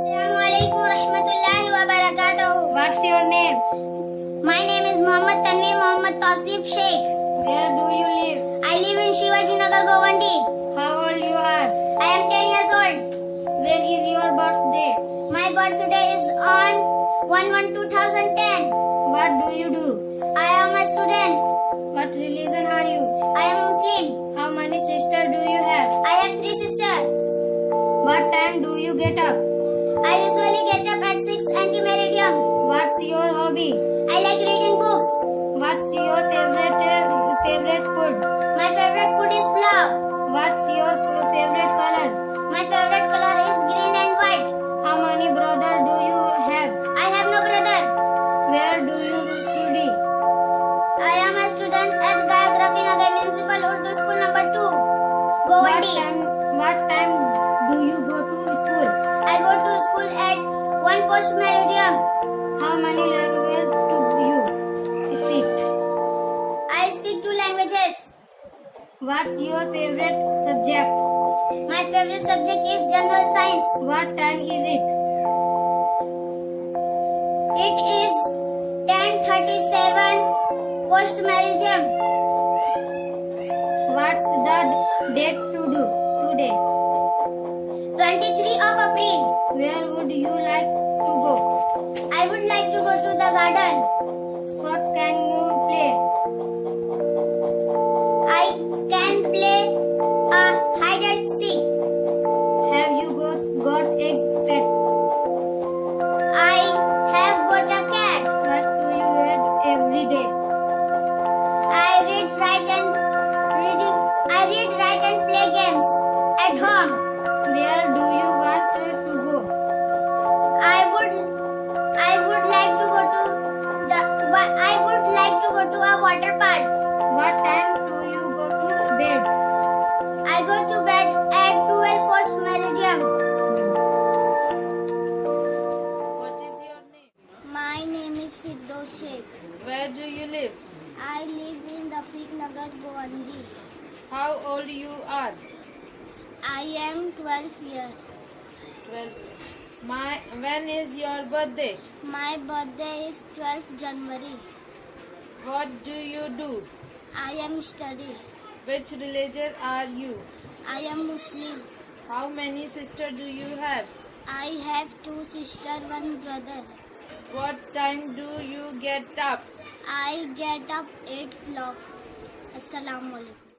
Assalamualaikum warahmatullahi wabarakatuh. What's your name? My name is Muhammad Tanvir Muhammad Tasif Sheikh. Where do you live? I live in Shivaji Nagar, Govandi. How old you are? I am 10 years old. When is your birthday? My birthday is on 1/1/2010. What do you do? I am a student. What religion are you? I am Muslim. How many sisters do you have? I have 3 sisters. What time do you get up? I usually get up at 6 anti-meridian. What's your hobby? I like reading books. What's your favorite food? My favorite food is pulao. What's your favorite color? My favorite color is green and white. How many brothers do you have? I have no brother. Where do you study? I am a student at Geography Nagar Municipal Urdu School number 2, Govandi. What time do you go to school? I go to school at 1 post meridian. How many languages do you speak? I speak 2 languages. What's your favorite subject? My favorite subject is general science. What time is it? It is 10:37 post meridian. What's the date today? 23 of April. Where would you like to go? I would like to go to the garden. What can you play? I can play a hide and seek. Have you got a pet? I have got a cat. What do you read every day? I read, write and play games at home. Where do you want to go? I would like to go to a water park. What time do you go to bed? I go to bed at 12 post meridian. What is your name? My name is Firdaus Sheikh. Where do you live? I live in Rafiq Nagar, Govandi. How old you are? I am 12 years. 12. When is your birthday? My birthday is 12 January. What do you do? I am study. Which religion are you? I am Muslim. How many sisters do you have? I have 2 sisters, 1 brother. What time do you get up? I get up 8 o'clock. Assalamu alaikum.